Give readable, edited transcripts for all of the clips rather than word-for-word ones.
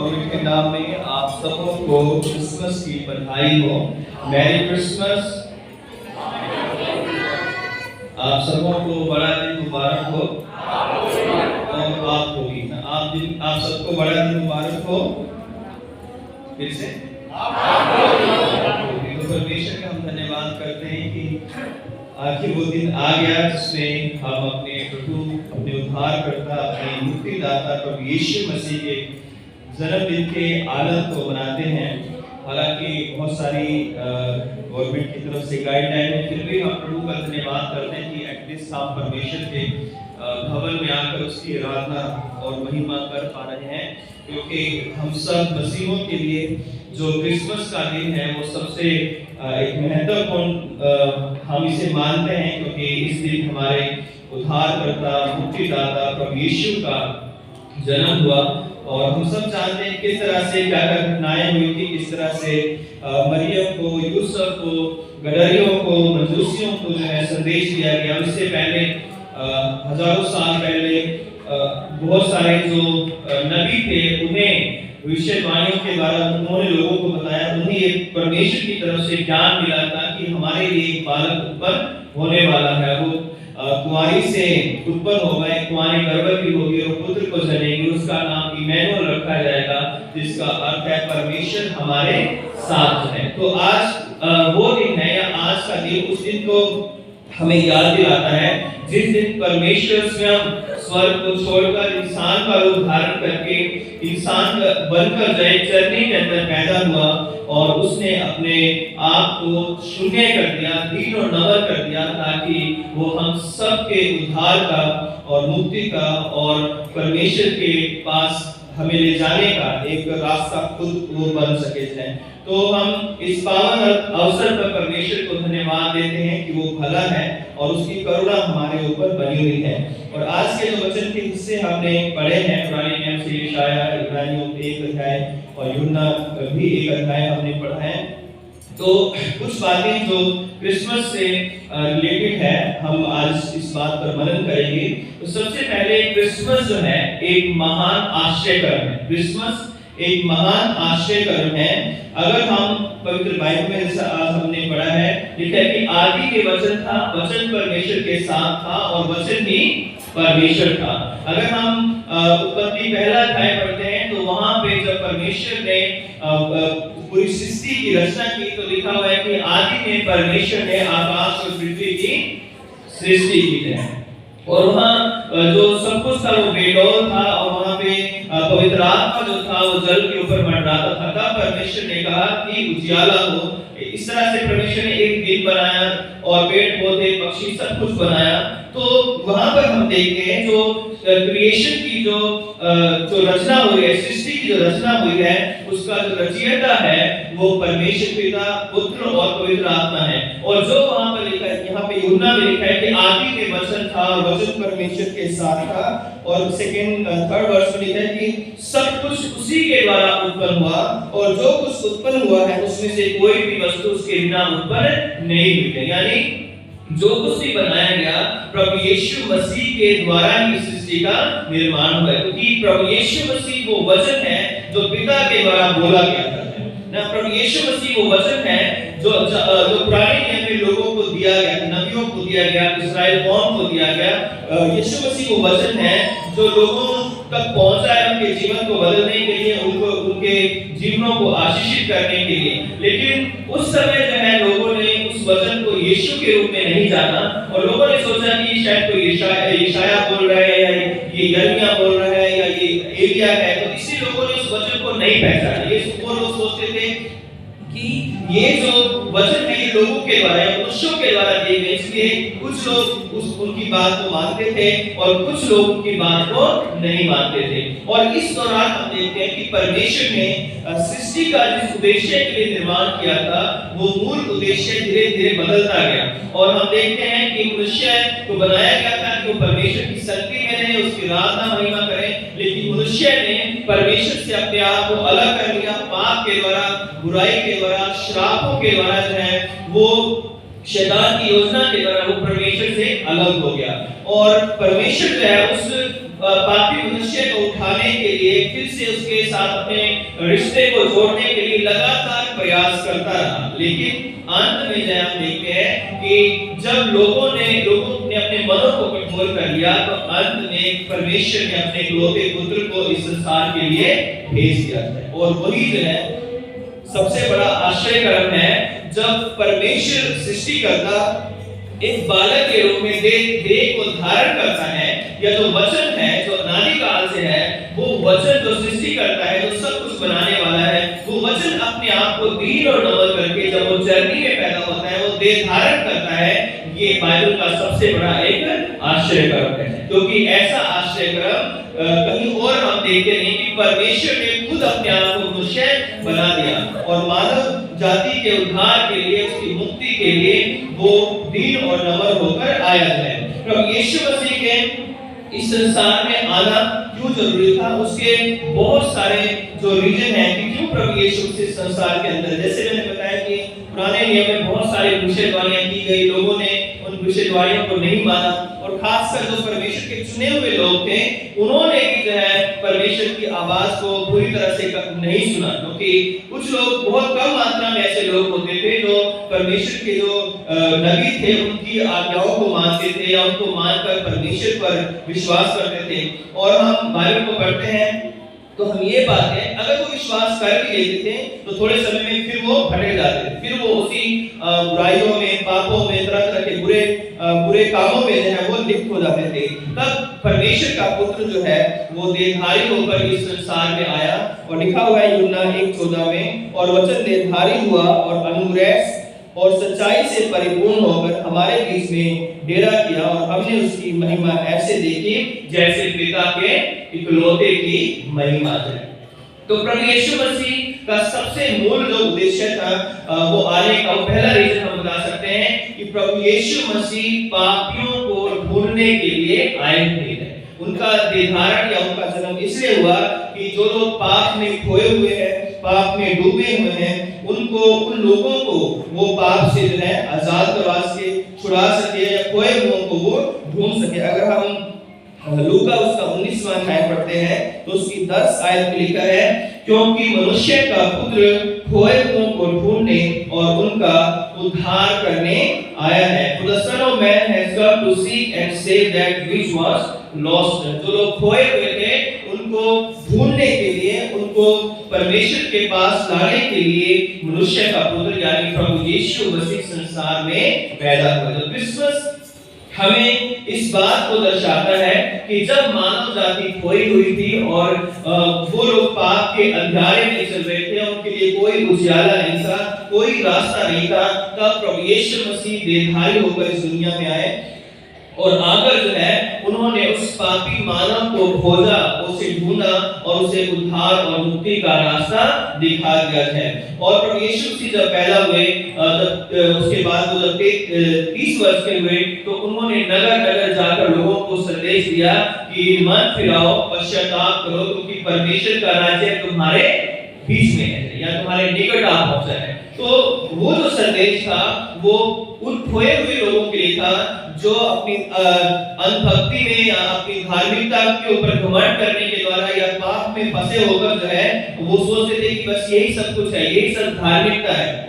पवित्र के नाम में आप सबों को क्रिसमस की बधाई हो। Merry Christmas. आप सबों को बड़ा दिन मुबारक हो और आपको भी आप सबको बड़ा दिन मुबारक हो। फिर से तो परमेश्वर का हम धन्यवाद करते हैं कि आखिर वो दिन आ गया जिसमें हम अपने प्रभु, अपने उद्धारकर्ता, अपने मुक्तिदाता प्रभु यीशु मसीह के जन्मदिन के आनंद को मनाते हैं। हालांकि बहुत सारी गवर्नमेंट की तरफ से गाइडलाइन है, फिर भी हम प्रभु का धन्यवाद करते हैं कि एटलीस्ट हम परमेश्वर के भवन में आकर उसकी आराधना और महिमा कर पा रहे हैं, क्योंकि हम सब मसीहों के लिए जो क्रिसमस का दिन है वो सबसे एक महत्वपूर्ण हम इसे मानते हैं, क्योंकि इस दिन हमारे उद्धारकर्ता, मुक्तिदाता प्रभु यीशु का जन्म हुआ। और हम सब जानते हैं किस तरह से क्या घटनाएं हुई थी, किस तरह से मरियम को, यूसुफ को, गडरियों को, मजूसियों को जो है संदेश दिया गया। इससे पहले हजारों साल पहले बहुत सारे जो नबी थे उन्हें भविष्यवाणियों के द्वारा उन्होंने लोगों को बताया, उन्हें एक परमेश्वर की तरफ से ज्ञान मिला था कि हमारे लिए एक बालक उत्पन्न होने वाला है। वो कुंवारी से उत्पन्न होगा, एक कुंवारी गर्भवती होगी और पुत्र को जनेगी, उसका नाम इमैनुअल रखा जाएगा, जिसका अर्थ है परमेश्वर हमारे साथ है। तो आज वो दिन है, या आज का दिन उस दिन को हमें याद दिलाता है जिस दिन परमेश्वर स्वयं स्वर्ग को छोड़कर इंसान का रूप धारण करके इंसान बनकर जो चरनी के अंदर पैदा हुआ और उसने अपने आप को शून्य कर दिया, दीन और नवर कर दिया, ताकि वो हम सब के उद्धार का और मुक्ति का और परमेश्वर के पास हमें ले जाने का एक रास्ता खुद वो बन सके थे। तो हम इस पावन अवसर पर परमेश्वर को धन्यवाद देते हैं कि वो भला है और उसकी करुणा हमारे ऊपर बनी हुई है। और आज के जो वचन के हिस्से हमने पढ़े हैं, पुराने नियम से यशाया, इब्रानियों 1 अध्याय और यूहन्ना भी 1 अध्याय हमने पढ़ा है। तो कुछ बातें जो क्रिसमस से रिलेटेड है, हम आज इस बात पर मनन करेंगे। तो सबसे पहले क्रिसमस जो है एक महान आश्चर्यकर्म है। क्रिसमस एक महान आश्चर्यकर्म है। अगर हम पवित्र बाइबल में जैसा आज हमने पढ़ा है, लिखा है कि आदि के वचन था, वचन परमेश्वर के साथ था और वचन ही परमेश्वर था। अगर हम उत्पत्ति पहला अध्याय पढ़ते हैं तो वहां पे जब परमेश्वर ने पूरी सृष्टि की रचना की तो लिखा हुआ है कि आदि में परमेश्वर ने आकाश और पृथ्वी की सृष्टि की है। और वहां जो सब कुछ था वो बेडौल था और वहां पे पवित्र आत्मा जो था वो जल के ऊपर मंडराता था। तब परमेश्वर ने कहा कि उजियाला हो। इस तरह से परमेश्वर ने एक दिन बनाया और पेड़ पौधे पक्षी सब कुछ बनाया। तो वहां पर हम देखते हैं जो क्रिएशन की जो रचना हुई है, सृष्टि की जो रचना हुई है, उसका जो रचयिता है वो परमेश्वर पिता, पुत्र और पवित्र आत्मा है। और जो वहां पर लिखा है, यहाँ पे यूहन्ना में लिखा है कि आदि में वचन था और वचन परमेश्वर के साथ था। और थर्ड वर्स में लिखा है कि सब कुछ उसी के द्वारा उत्पन्न हुआ और जो कुछ उत्पन्न हुआ है उसमें से कोई भी वस्तु उसके बिना उत्पन्न नहीं हुई है। यानी जो कुछ भी बनाया गया प्रभु यीशु मसीह के द्वारा ही सृष्टि का निर्माण हुआ है, क्योंकि प्रभु यीशु मसीह वो वचन है जो पिता के द्वारा बोला गया था ना। प्रभु यीशु मसीह वो वचन है जो पुराने नियम में लोगों को दिया गया, नबियों को दिया गया, इस्राएल कौम को दिया गया। यीशु मसीह वो वचन है जो लोगों तक पहुंचा है, उनके जीवन को बदलने के लिए, उनको उनके जीवनों को आशीषित करने के लिए। लेकिन उस समय जो है लोगों ने उस वचन को यीशु के रूप में नहीं जाना और लोगों ने सोचा कि शायद कोई यशाया बोल रहा है या ये यिर्मयाह बोल रहा है या ये एलिया है, तो इसी लोगों ने उस वचन को नहीं पहचाना। ये वो लोग सोचते थे कि ये जो वचन है ये लोगों के द्वारा, मनुष्यों के द्वारा दिए गए, इसलिए कुछ लोग उनकी बात को मानते थे और कुछ लोग उनकी बात को नहीं मानते थे। और इस दौरान हम देखते हैं कि परमेश्वर ने सृष्टि का जिस उद्देश्य के लिए निर्माण किया था वो मूल उद्देश्य धीरे धीरे बदलता गया। और हम देखते हैं कि मनुष्य को बनाया गया था कि वो परमेश्वर की शक्ति में रहे, उसकी आराधना महिमा करे, लेकिन मनुष्य ने परमेश्वर से अपने आप को अलग कर लिया। पाप के द्वारा, बुराई के द्वारा, श्रापों के द्वारा जो है वो शैतान की योजना के द्वारा वो परमेश्वर से अलग हो गया। और परमेश्वर जो है उस पापी मनुष्य को उठाने के लिए, फिर से उसके साथ अपने रिश्ते को जोड़ने के लिए लगातार प्रयास करता रहा। लेकिन अंत में जब हम देखते हैं कि जब लोगों ने अपने मनों को कठोर कर लिया, तो अंत में परमेश्वर ने अपने इकलौते पुत्र को इस संसार के लिए भेज दिया है। और वही जो है सबसे बड़ा आश्चर्यकरम है, जब परमेश्वर सृष्टि करता एक बालक के रूप में देह को धारण करता है, या जो वचन है जो अनादि काल से है, वो वचन जो सृष्टि करता है, जो सब कुछ बनाने वाला है, वो वचन अपने आप को दीन और नम्र करके जब वो चरनी में पैदा होता है, वो देह धारण करता है। ये बाइबल का सबसे बड़ा एक आश्चर्यक्रम है, क्योंकि ऐसा आश्चर्यक्रम कहीं और हम देखते नहीं कि परमेश्वर ने खुद अपने आप को मनुष्य बना दिया और मानव जाति के उद्धार के लिए, उसकी मुक्ति के लिए वो दीन और नम्र होकर आया है। प्रभु यीशु मसीह के इस संसार में आना क्यों जरूरी था, उसके बहुत सारे जो रीजन है कि क्यों प्रभु यीशु इस संसार के अंदर, जैसे मैंने बताया कि पुराने नियम में बहुत सारी भविष्यवाणियां की गई, लोगों ने उन भविष्यवाणियों को नहीं माना, और खासकर जो परमेश्वर के चुने हुए लोग थे, उन्होंने भी जो है परमेश्वर की आवाज को पूरी तरह से नहीं सुना, क्योंकि कुछ लोग, बहुत कम मात्रा में ऐसे लोग होते थे जो परमेश्वर के जो नबी थे उनकी आज्ञाओं को मानते थे या उनको मानकर परमेश्वर पर विश्वास करते थे। और हम बाइबल को पढ़ते हैं तो हम ये पाते हैं, अगर वो विश्वास कर भी लेते थे तो थोड़े समय में फिर वो भटक जाते थे, फिर वो उसी बुराइयों में, पापों में, तरह तरह के बुरे कामों में जो है वो लिप्त हो जाते थे। तब परमेश्वर का पुत्र जो है वो देहधारी होकर इस संसार में आया, और लिखा हुआ है यूहन्ना 1:14 में, और वचन देहधारी हुआ और अनुग्रह और सच्चाई से परिपूर्ण होकर हमारे बीच में डेरा किया, और हमने उसकी महिमा ऐसे देखी जैसे पिता के इकलौते की महिमा है। तो प्रभु यीशु मसीह का सबसे मूल जो उद्देश्य था वो आने का पहला रीजन हम बता सकते हैं कि प्रभु यीशु मसीह पापियों को ढूंढने के लिए आए थे। उनका देहधारण या उनका जन्म इसलिए हुआ कि जो लोग पाप में खोए हुए हैं, पाप में डूबे हुए हैं, उन लोगों को वो पाप से जो है आजाद करवा सके, छुड़ा सके, या खोए हुओं को वो ढूंढ सके। अगर हम लूका उसका 19वां अध्याय पढ़ते हैं तो उसकी 10 आयत में लिखा है, क्योंकि मनुष्य का पुत्र खोए हुओं को ढूंढने और उनका उद्धार करने आया है। For the Son of Man has come to seek and save that which was lost। जो लोग खोए हुए थे उनको ढूंढने के लिए, उनको परमेश्वर के पास लाने के लिए मनुष्य का पुत्र यानी प्रभु यीशु मसीह संसार में पैदा हुआ। तो क्रिसमस हमें इस बात को दर्शाता है कि जब मानव जाति खोई हुई थी और वो लोग पाप के अंधेरे में चल रहे थे, उनके लिए कोई उजियाला नहीं था, कोई रास्ता नहीं था, तब प्रभु यीशु मसीह देहधारी होकर इस दुनिया में आए, और आकर जो है उन्होंने उस पापी मानव को खोजा, उसे ढूंढा और उसे उद्धार और मुक्ति का रास्ता दिखा दिया है। और प्रभु यीशु मसीह जब पैदा हुए, उसके बाद वो जब 30 वर्ष के हुए, तो उन्होंने नगर नगर जाकर लोगों को संदेश दिया कि मन फिराओ, पश्चाताप करो, क्योंकि परमेश्वर का राज्य तुम्हारे बीच में है या तुम्हारे निकट आ पहुंचा है। तो वो जो संदेश था वो उन खोए हुए लोगों के लिए था जो अपनी अनभक्ति में या अपनी धार्मिकता के ऊपर घमंड करने के द्वारा या पाप में फंसे होकर जो है वो सोचते थे कि बस यही सब कुछ है, यही सब धार्मिकता है।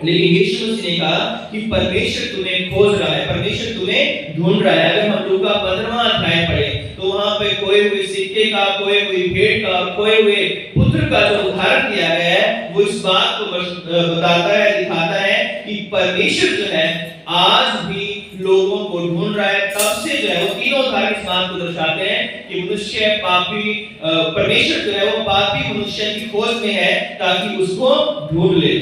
लेकिन यीशु मसीह ने कहा कि परमेश्वर तुम्हें खोज रहा है, परमेश्वर तुम्हें ढूंढ रहा है। अगर हम लूका 15वां अध्याय पढ़े तो वहां पे खोए हुए सिक्के का, खोए हुई भेंट का, खोए हुए पुत्र का जो उदाहरण दिया गया है, वो इस बात को बताता है, दिखाता है कि परमेश्वर जो है आज भी लोगों को ढूंढ रहा है। तब से जो है वो तीनों उदाहरण इस बात को दर्शाते हैं कि मनुष्य पापी, परमेश्वर जो है वो पापी मनुष्य की खोज में है ताकि उसको ढूंढ ले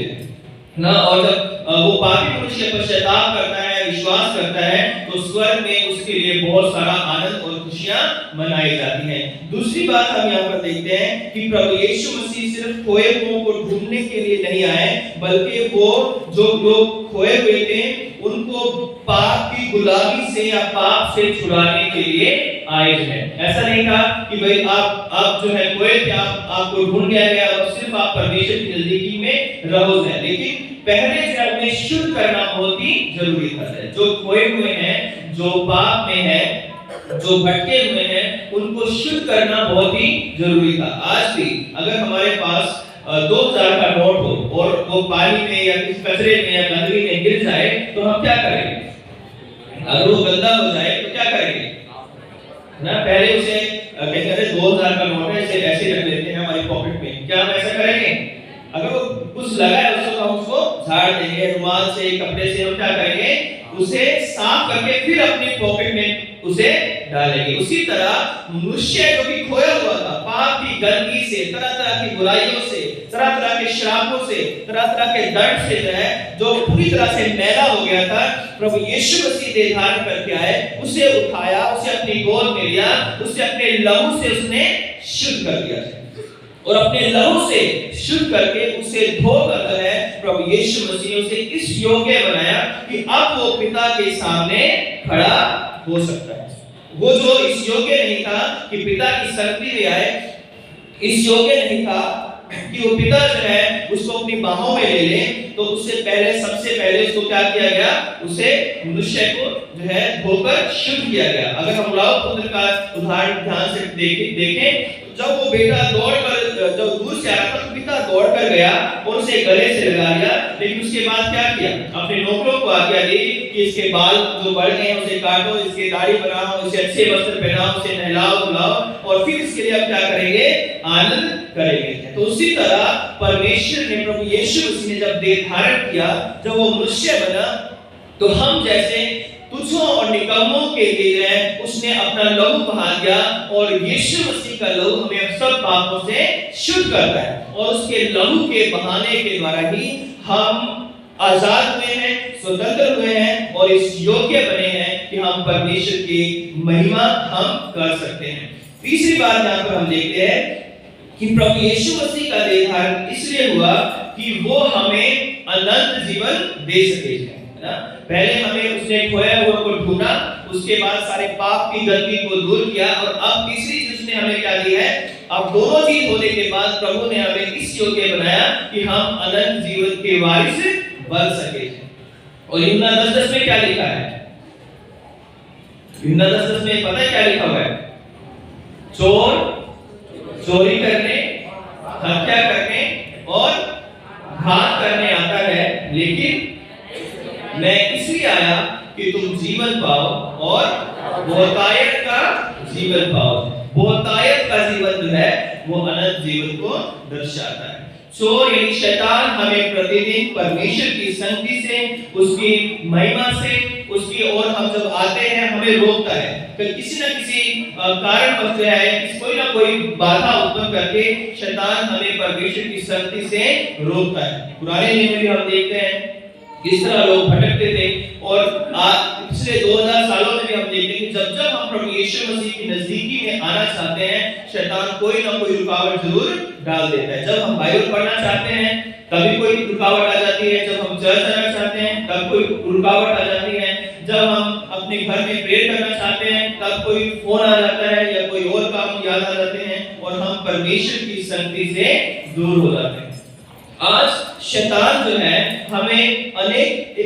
ना। और जब वो पापी मनुष्य पश्चाताप करता है, विश्वास करता है, तो स्वर्ग में उसके लिए बहुत सारा आनंद और खुशियां मनाई जाती हैं। दूसरी बात हम यहाँ पर देखते हैं कि प्रभु यीशु मसीह सिर्फ खोए हुओं को ढूंढने के लिए नहीं आए, बल्कि वो जो लोग खोए हुए थे उनको पाप की गुलामी से या पाप से छुड़ाने के लिए आए हैं। ऐसा नहीं था कि भाई आप जो है खोए थे, आपको ढूंढ लिया गया और सिर्फ आप परमेश्वर की नजदीकी में रहोगे, लेकिन पहले से अपने शुद्ध करना बहुत ही जरूरी था। जो खोए हुए हैं, जो पाप में है, जो भटके हुए हैं, उनको शुद्ध करना बहुत ही जरूरी था। आज भी अगर हमारे पास 2000 का नोट हो और वो पानी में या किसी कचरे में या गंदगी में गिर जाए तो हम क्या करेंगे? अगर वो गंदा हो जाए तो क्या करेंगे ना? पहले उसे कहते हैं 2000 का नोट है, इसे ऐसे रख लेते हैं हमारी पॉकेट में। क्या हम ऐसा करेंगे? अगर वो कुछ लगा है उसको तो हम उसको झाड़ देंगे, रुमाल से, कपड़े से हम क्या करेंगे? उसे साफ करके फिर अपनी पॉकेट में उसे डालेंगे। उसी तरह मनुष्य जो कि खोया हुआ था पाप की गंदगी से, तरह तरह की बुराइयों से, तरह तरह के श्रापों से, तरह तरह के दर्द से जो है, जो पूरी तरह से मैला हो गया था, प्रभु यीशु मसीह देह धारण करके आए, उसे उठाया, उसे अपनी गोद में लिया, उसे अपने लहू से उसने शुद्ध कर दिया और अपने लहू से शुद्ध करके उसे धोकर जो है प्रभु यीशु मसीह ने उसे इस योग्य बनाया कि अब वो पिता के सामने खड़ा हो सकता है। वो जो इस योग्य नहीं था कि पिता की संगति में आए, इस योग्य नहीं था कि वो पिता जो है उसको अपनी बाहों में ले ले, तो उससे पहले सबसे पहले उसको क्या किया गया? उसे मनुष्य को जो है धोकर शुद्ध किया गया। अगर हम लाओ पुत्र का उदाहरण ध्यान से देखें, जब वो बेटा दौड़कर जब दूर से आया था तो पिता दौड़कर गया और उसे गले से लगा लिया, लेकिन उसके बाद क्या किया? अपने नौकरों को आज्ञा दी कि इसके बाल जो बढ़ गए उसे काटो, इसके दाढ़ी बनाओ, इसे अच्छे वस्त्र पहनाओ, उसे नहलाओ धुलाओ और फिर इसके लिए अब क्या करेंगे? आनंद करेंगे। तो उसी तरह परमेश्वर ने, प्रभु यीशु मसीह ने जब देह धारण किया, जब वो मनुष्य बना, तो हम जैसे तुझों और निकम्मों के लिए उसने अपना लहू बहा दिया और यीशु मसीह का लहू हमें सब पापों से शुद्ध करता है और उसके लहू के बहाने के द्वारा ही हम आजाद हुए हैं, स्वतंत्र हुए हैं और इस योग्य बने हैं कि हम परमेश्वर की महिमा हम कर सकते हैं। तीसरी बात यहाँ पर हम देखते हैं कि प्रभु यीशु मसीह का देह धारण इसलिए हुआ कि वो हमें अनंत जीवन दे सके। पहले हमें उसने खोया हुआ को ढूंढा, उसके बाद सारे पाप की गंदगी को दूर किया और अब तीसरी चीज उसने हमें क्या दी है? अब दोनों चीज होने के बाद प्रभु ने हमें इस योग्य बनाया कि हम अनंत जीवन के वारिस बन सके। और यूहन्ना 10:10 में क्या लिखा है? यूहन्ना 10:10 में पता है क्या लिखा हुआ है? चोर चोरी करने, हत्या करने और घात करने आता है, लेकिन मैं इसलिए आया कि तुम जीवन पाओ और बहुतायत का जीवन पाओ। बहुतायत का जीवन जो है वो अनंत जीवन को दर्शाता है। चोर यानी शैतान हमें प्रतिदिन परमेश्वर की संगति से, उसकी महिमा से, उसकी ओर हम जब आते हैं हमें रोकता है। किसी न किसी कारण वजह है, कोई ना कोई बाधा उत्पन्न करके शैतान हमें परमेश्वर की संगति से रोकता है। पुराने नियम में भी हम देखते हैं किस तरह लोग भटकते थे और पिछले 2000 सालों में भी हम देखते हैं कि जब जब हम प्रभु यीशु मसीह की नजदीकी में आना चाहते हैं, शैतान कोई ना कोई रुकावट जरूर डाल देता है। जब हम बाइबल पढ़ना चाहते हैं तभी कोई रुकावट आ जाती है, जब हम चर्च आना चाहते हैं तब कोई रुकावट आ जाती है, जब हम अपने घर में प्रेयर करना चाहते हैं तब कोई फोन आ जाता है या कोई और काम याद आ जाते हैं और हम परमेश्वर की संगति से दूर हो जाते हैं। आज शैतान जो है हमें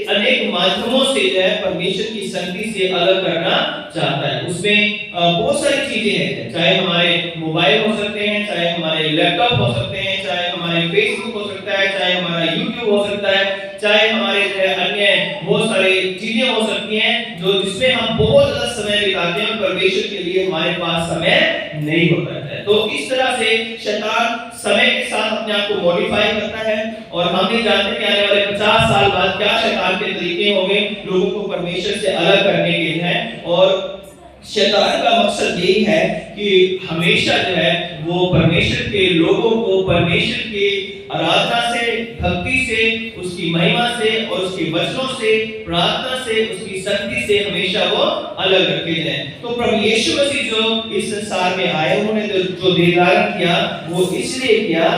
अनेक माध्यमों से जो है परमेश्वर की संगति से अलग करना चाहता है। उसमें बहुत सारी चीजें हैं, चाहे हमारे मोबाइल हो सकते हैं, चाहे हमारे लैपटॉप हो सकते हैं, चाहे हमारे फेसबुक हो सकता है, चाहे हमारा यूट्यूब हो सकता है, चाहे हमारे जो है अन्य बहुत सारी चीजें हो सकती हैं जो जिसमें हम बहुत ज्यादा समय बिताते हैं, परमेश्वर के लिए हमारे पास समय नहीं होता है। तो इस तरह से शैतान समय के साथ अपने आप को मॉडिफाई करता है और हम भी जानते हैं कि आने वाले 50 साल बाद क्या शैतान के तरीके होंगे लोगों को परमेश्वर से अलग करने के लिए हैं। और शैतान का मकसद यही है कि हमेशा जो है वो परमेश्वर के लोगों को परमेश्वर की आराधना से, भक्ति से, उसकी महिमा से और उसके वचनों से, प्रार्थना से, उसकी शक्ति से हमेशा वो अलग रखे जाए। तो प्रभु यीशु मसीह जो इस संसार में आए, उन्होंने जो देह धारण किया वो इसलिए किया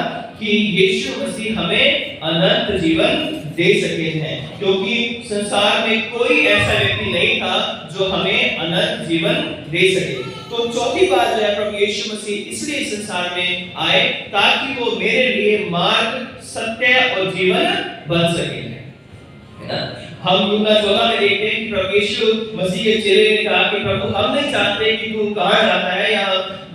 कि यीशु मसीह हमें अनंत जीवन दे सके हैं, क्योंकि संसार में कोई ऐसा व्यक्ति नहीं था जो हमें अनंत जीवन दे सके। तो चौथी बात जो है प्रभु यीशु मसीह इसलिए संसार में आए ताकि वो मेरे लिए मार्ग, सत्य और जीवन बन सके, है ना। हम यूहन्ना 14 में देखते हैं कि प्रभु यीशु मसीह के चेले ने कहा कि प्रभु हम नहीं जानते कि तू कहाँ जाता है, या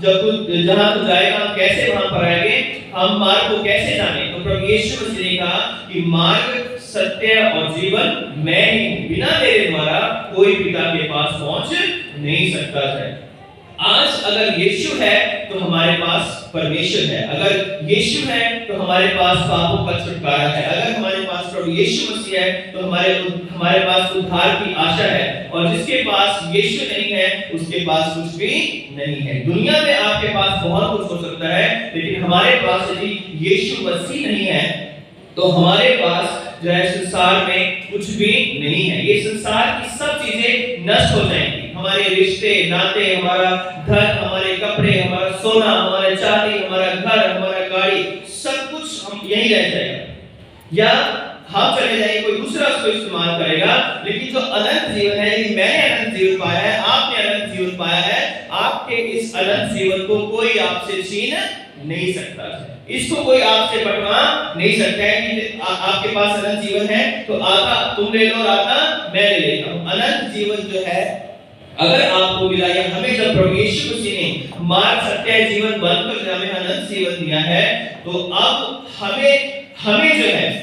जब तू जहाँ तू जाएगा हम कैसे वहां पर आएंगे, हम मार्ग को कैसे जाने। तो प्रभु यीशु मसीह ने कहा कि मार्ग, सत्य और जीवन मैं ही हूं, बिना मेरे द्वारा कोई पिता के पास पहुंच नहीं सकता है। आज अगर यीशु है तो हमारे पास परमेश्वर है, अगर यीशु है तो हमारे पास पापों का छुटकारा है, अगर हमारे पास प्रभु यीशु मसीह है तो हमारे पास उद्धार की आशा है। और जिसके पास यीशु नहीं है उसके पास कुछ भी नहीं है। दुनिया में आपके पास बहुत कुछ हो सकता है, लेकिन हमारे पास यदि यीशु मसीह नहीं है तो हमारे पास जो है संसार में कुछ भी नहीं है। ये संसार की सब चीजें नष्ट हो जाएंगी, हमारे रिश्ते नाते, हमारा धन, हमारे कपड़े, हमारा सोना, हमारा चांदी, हमारा घर, हमारा गाड़ी, सब कुछ हम यही रह जाएगा या हम चले जाएंगे, कोई दूसरा उसको इस्तेमाल करेगा। लेकिन जो अनंत जीवन है, यदि मैंने अनंत जीवन पाया है, आपने अनंत जीवन पाया है, आपके इस अनंत जीवन को कोई आपसे छीन नहीं सकता है, इसको कोई आपसे बटवा नहीं सकता है कि आपके पास अनंत जीवन है तो आधा तुम ले लो और आधा मैं ले लेता हूं। अनंत जीवन जो है अगर आपको मिला, या हमें जब प्रभु यीशु मसीह ने मार्ग, सत्य, जीवन बनकर हमें अनंत जीवन दिया है, तो अब हमें जो है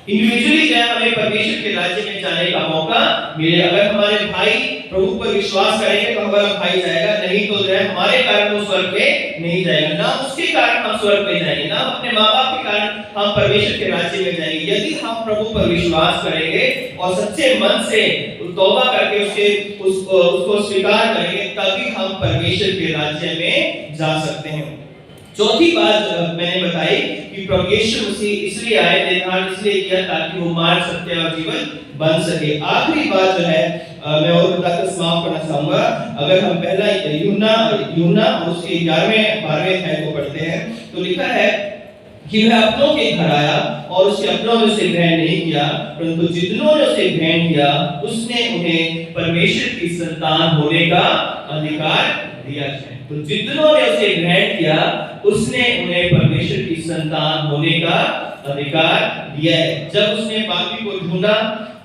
इंडिविजुअली जो है हमें परमेश्वर के राज्य में जाने का मौका मिले। अगर हमारे भाई प्रभु पर विश्वास करेंगे तो हमारा भाई जाएगा, नहीं तो जो है हमारे कारण वो स्वर्ग में नहीं जाएगा, ना उसके कारण हम स्वर्ग में जाएंगे, ना अपने माँ बाप के कारण हम परमेश्वर के राज्य में जाएंगे। यदि हम प्रभु पर विश्वास करेंगे और सच्चे मन से तौबा करके उसको स्वीकार करेंगे, तभी हम परमेश्वर के राज्य में जा सकते हैं। चौथी बात मैंने बताई कि प्रभु यीशु मसीह इसलिए आए, निर्धारण इसलिए किया ताकि वो मार्ग, सत्य और जीवन बन सके। आखिरी बात जो है मैं और बताकर समाप्त करना चाहूंगा। अगर हम पहला यूहन्ना और उसके 11वें अध्याय को पढ़ते हैं तो लिखा है कि वह अपनों के घर आया और उसके अपनों ने उसे ग्रहण नहीं किया, परंतु जितनों ने उसे ग्रहण किया उसने उन्हें परमेश्वर की संतान होने का अधिकार दिया है। तो जितनों ने उसे ग्रहण किया उसने उन्हें परमेश्वर की संतान होने का अधिकार दिया है। जब उसने पापी को ढूंढा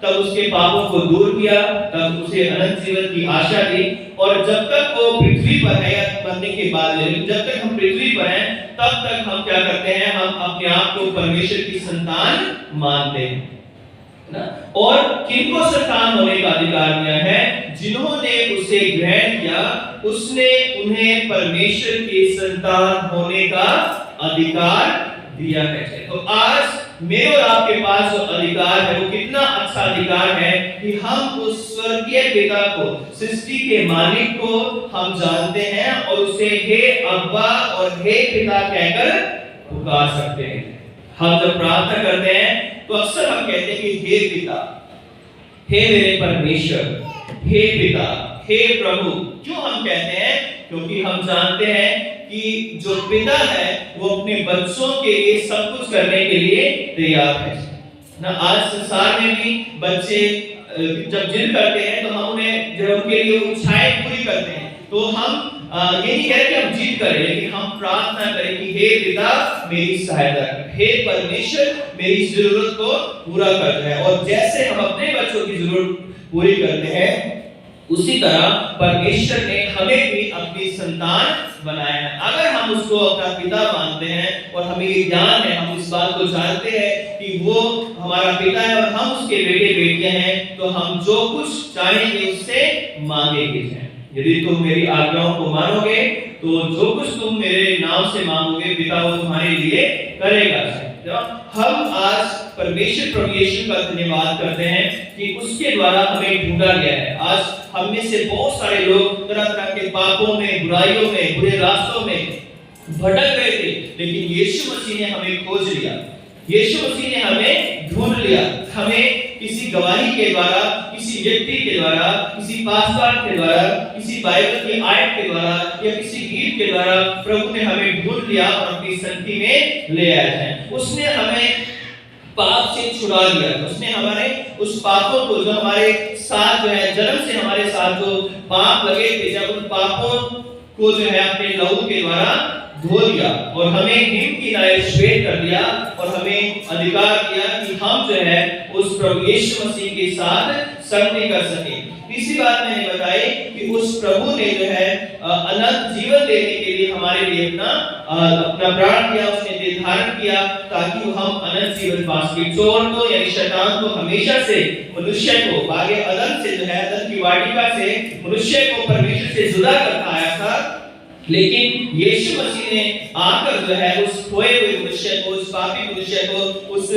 तब उसके पापों को दूर किया, तब उसे अनंत जीवन की आशा दी। और जब तक वो पृथ्वी पर है, मरने के बाद, जब तक हम पृथ्वी पर हैं तब तक हम क्या करते हैं, हम अपने आप को परमेश्वर की संतान मानते हैं ना। और किनको संतान होने का अधिकार दिया है? जिन्होंने उसे ग्रहण किया उसने उन्हें परमेश्वर की संतान होने का अधिकार दिया है। तो आज मेरे और आपके पास जो अधिकार है वो कितना अच्छा अधिकार है कि हम उस स्वर्गीय पिता को, सृष्टि के मालिक को हम जानते हैं और उसे हे अब्बा और हे पिता कहकर पुकार सकते हैं। हम जब प्रार्थना करते हैं तो अक्सर हम कहते हैं कि हे पिता, हे मेरे परमेश्वर, हे पिता, हे प्रभु। क्यों हम कहते हैं? क्योंकि हम जानते हैं कि जो पिता है वो अपने बच्चों के लिए सब कुछ करने के लिए तैयार है ना। आज संसार में भी बच्चे जब जिद करते हैं तो हम उन्हें जो उनके लिए इच्छाएं पूरी करते हैं। तो हम ये नहीं कह रहे कि हम जिद करें, लेकिन हम प्रार्थना करें कि हे पिता मेरी सहायता कर, हे परमेश्वर मेरी जरूरत को पूरा कर दे। और जैसे हम अपने बच्चों की जरूरत पूरी करते हैं उसी तरह परमेश्वर ने हमें भी अपनी संतान बनाया है। अगर हम उसको अपना पिता मानते हैं और हमें ये ज्ञान है, हम इस बात को जानते हैं कि वो हमारा पिता है और हम उसके बेटे बेटियां हैं, तो हम जो कुछ चाहेंगे उससे मांगेंगे। यदि तुम मेरी आज्ञाओं को मानोगे तो जो कुछ तुम मेरे नाम से मांगोगे पिता वो तुम्हारे लिए करेगा। हम आज परमेश्वर प्रभु यीशु का धन्यवाद करते हैं कि उसके द्वारा हमें ढूंढा गया है। आज हम में से बहुत सारे लोग तरह तरह के पापों में, बुराइयों में, बुरे रास्तों में भटक गए थे, लेकिन यीशु मसीह ने हमें खोज लिया, यीशु मसीह ने हमें ढूंढ लिया। हमें किसी गवाही के द्वारा, किसी व्यक्ति के द्वारा, किसी पासवान के द्वारा, किसी बाइबल की आयत के द्वारा या किसी गीत के द्वारा प्रभु ने हमें ढूंढ लिया और अपनी संगति में ले आया है। उसने हमें पाप से छुड़ा लिया, उसने हमारे उस पापों को जो हमारे साथ जो है जन्म से हमारे साथ जो पाप लगे थे, जब उन पापों को जो है अपने लहू के द्वारा धो दिया और हमें हिम की नाई श्वेत कर दिया और हमें अधिकार दिया कि हम जो है उस प्रभु यीशु मसीह के साथ संगति कर सके। तीसरी बात मैंने बताई कि उस प्रभु ने जो है अनंत जीवन देने के लिए हमारे लिए अपना प्राण दिया, उसने देह धारण किया ताकि हम अनंत जीवन पा सके। चोर को यानी शैतान को हमेशा से मनुष्य को बागे अदन से जो है अदन की वाटिका से मनुष्य को परमेश्वर से जुदा करता आया था, लेकिन यीशु मसीह ने आकर जो है उस खोए हुए मनुष्य को, उस पापी मनुष्य को, उस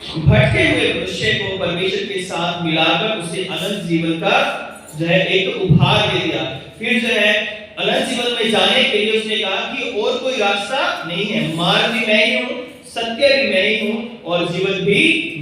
भटके हुए मनुष्य को परमेश्वर के साथ मिलाकर उसे अनंत जीवन का जो है एक उपहार दे दिया। फिर जो है अनंत जीवन में जाने के लिए उसने कहा कि और कोई रास्ता नहीं है, मार्ग भी मैं ही हूँ, सत्य भी मैं ही हूँ और जीवन भी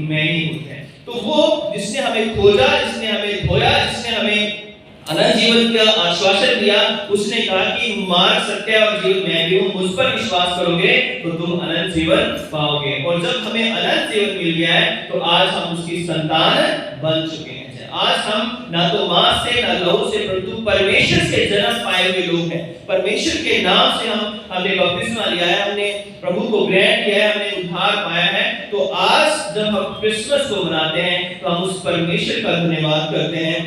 मैं ही हूँ। तो वो जिसने हमें खोजा, जिसने हमें धोया, जिसने हमें अनंत जीवन का आश्वासन दिया, उसने कहा कि मार्ग सत्य और जीवन मैं भी हूं, मुझ पर विश्वास करोगे तो तुम अनंत जीवन पाओगे। और जब हमें अनंत जीवन मिल गया है तो आज हम उसकी संतान बन चुके हैं। आज हम ना तो मां से ना लहू से परंतु परमेश्वर से जन्म पाए हुए लोग हैं। परमेश्वर के नाम से हमने बपतिस्मा लिया है, हमने प्रभु को ग्रहण किया है, हमने उद्धार पाया है। तो आज जब हम क्रिसमस को मनाते हैं तो हम उस परमेश्वर का धन्यवाद करते हैं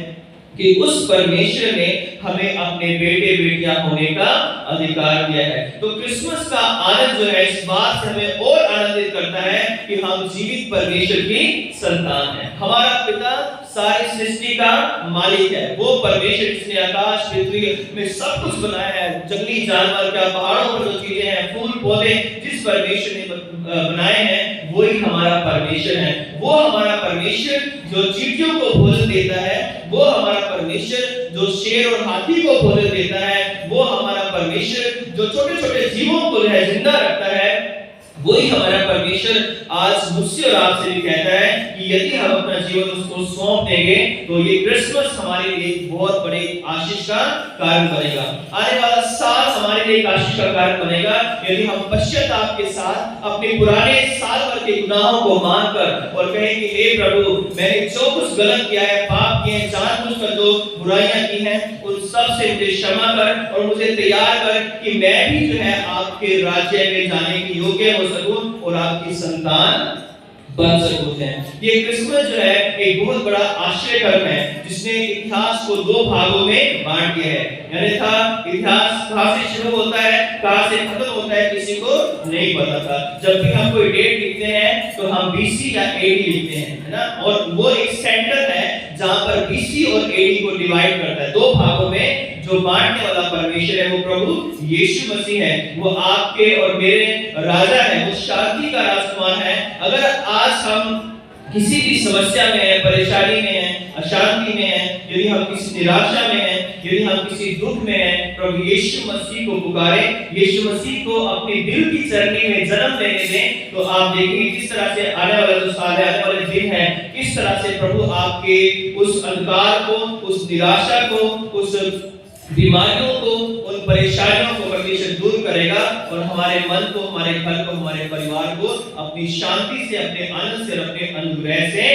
कि उस परमेश्वर ने हमें अपने बेटे बेटियां होने का अधिकार दिया है। तो क्रिसमस का आनंद जो है इस बात से हमें और आनंदित करता है कि हम जीवित परमेश्वर की संतान हैं। हमारा पिता सारी सृष्टि का मालिक है, वो परमेश्वर जिसने आकाश पृथ्वी में सब कुछ बनाया है, जंगली जानवर क्या, पहाड़ों पर जो चीजें हैं, फूल पौधे जिस परमेश्वर ने बनाए हैं वही हमारा परमेश्वर है। वो हमारा परमेश्वर जो चींटियों को भोजन देता है, वो हमारा परमेश्वर जो शेर और हाथी को भोजन देता है, वो हमारा परमेश्वर जो छोटे छोटे जीवों को जिंदा रखता है, वही हमारा परमेश्वर आज मुझसे और आपसे भी कहता है कि यदि हम अपना जीवन उसको सौंप देंगे तो ये क्रिसमस हमारे लिए बहुत बड़े आशीष का कारण बनेगा। आने वाला साल हमारे लिए एक आशीष का कारण बनेगा यदि हम पश्चाताप के साथ अपने पुराने साल भर के गुनाहों को मानकर और कहेंगे हे प्रभु, मैंने जो कुछ गलत किया है, पाप किए हैं, जानबूझकर जो बुराइयां की हैं, उन सब से मुझे क्षमा कर और मुझे तैयार कर कि मैं भी जो है आपके राज्य में जाने के योग्य हो सकूं और आपकी संतान बन सकूं। ये क्रिसमस जो है एक बहुत बड़ा आश्चर्य कर्म है जिसने इतिहास को दो भागों में बांट दिया है। यानी था इतिहास कहां से शुरू होता है, कहां से खत्म होता है, किसी को नहीं पता था। जब भी हम कोई डेट लिखते हैं तो हम BC या AD लिखते हैं, है ना, और वो एक सेंटर है जहां पर BC और AD को डिवाइड करता है। दो भागों में जो बांटने वाला परमेश्वर है वो प्रभु यीशु मसीह है, वो आपके और मेरे राजा है, वो शांति का राजकुमार है। अगर आज हम किसी भी समस्या में है, परेशानी में है, अशांति में है, यदि हम किसी निराशा में है, यदि हम किसी दुख में है, प्रभु यीशु मसीह को पुकारें, यीशु मसीह को अपने दिल की चरनी में जन्म लेने दें, तो आप देखेंगे किस तरह से आने वाला जो साल है, आने वाले दिन है, किस तरह से प्रभु आपके उस अंधकार को, उस निराशा को, उस बीमारियों को, उन परेशानियों को परमेश्वर दूर करेगा और हमारे मन को, हमारे घर को, हमारे परिवार को अपनी शांति से, अपने आनंद से, अपने अनुग्रह से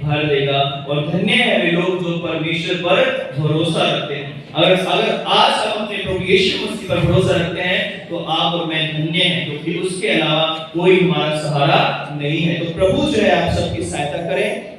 भर देगा। और धन्य है वे लोग जो परमेश्वर पर भरोसा रखते हैं। अगर आज हम अपने प्रभु यीशु मसीह पर भरोसा रखते हैं तो आप और मैं धन्य हैं, क्योंकि उसके अलावा कोई हमारा सहारा नहीं है। तो प्रभु जो है आप सबकी सहायता करें,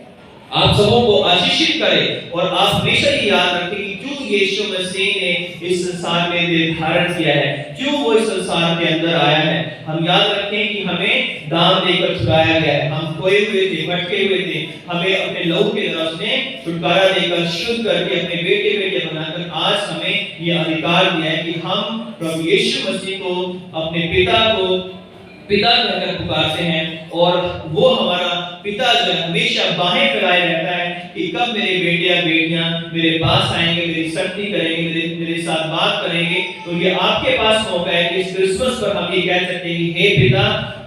आप सबों को आशीषित करें और आप हमेशा ये याद रखें कि क्यों यीशु मसीह ने इस संसार में देह धारण किया है, क्यों वो इस संसार के अंदर आया है। हम याद रखें कि हमें दाम देकर छुड़ाया गया है, हम खोए हुए थे, भटके हुए थे, हमें अपने लहू के द्वारा उसने छुटकारा देकर शुद्ध करके अपने बेटे बेटे बनाकर आज हमें ये अधिकार दिया है कि हम प्रभु यीशु मसीह को अपने पिता कहकर पुकारते हैं और वो हमारा पिता जो हमेशा बाहें फैलाए रहता है कि कब मेरे बेटे या बेटियां मेरे पास आएंगे, मेरी संगति करेंगे, मेरे साथ बात करेंगे। तो ये आपके पास मौका है कि इस क्रिसमस पर हम ये कह सकते हैं कि हे पिता,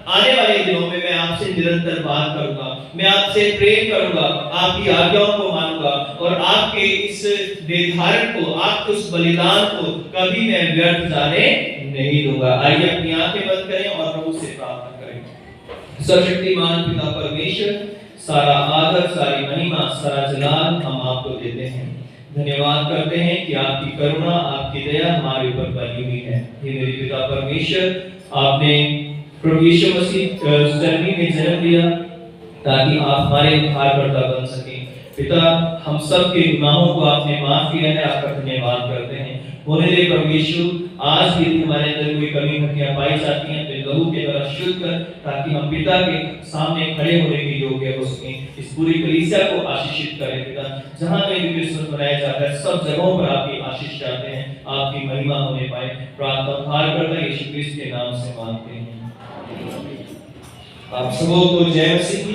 आने वाले दिनों में मैं आपसे निरंतर बात करूंगा, मैं आपसे प्रेम करूंगा, आपकी आज्ञाओं को मानूंगा और आपके इस देह धारण को, आपके उस बलिदान को कभी मैं व्यर्थ जाने नहीं दूंगा। आइए अपनी आंखें बंद करें और प्रभु से प्रार्थना करें। सर्वशक्तिमान पिता परमेश्वर, सारा आदर, सारी महिमा, सारा जलाल हम आपको देते हैं। धन्यवाद करते हैं कि आपकी करुणा, आपकी दया हमारे ऊपर बनी हुई है। हे मेरे पिता परमेश्वर, आपने प्रभु यीशु मसीह धरती में जन्म लिया ताकि आप हमारे उद्धारकर्ता बन सकें। पिता, हम सब के गुनाहों को आपने माफ किया है, आपका धन्यवाद करते हैं। होने दे प्रभु यीशु, आज भी हमारे अंदर कोई कमी खतियां पाई जाती हैं तो लहू के द्वारा शुद्ध कर, ताकि हम पिता के सामने खड़े होने के योग्य हो सकें। इस पूरी कलीसिया को आशीषित करें पिता। जहां कहीं भी क्रिसमस मनाया जाता है, सब जगहों पर आपकी आशीष चाहते हैं, आपकी महिमा होने पाए। प्रार्थना उद्धारकर्ता यीशु क्रिस्त के नाम से मांगते हैं। आप सबों को जय मसीह की।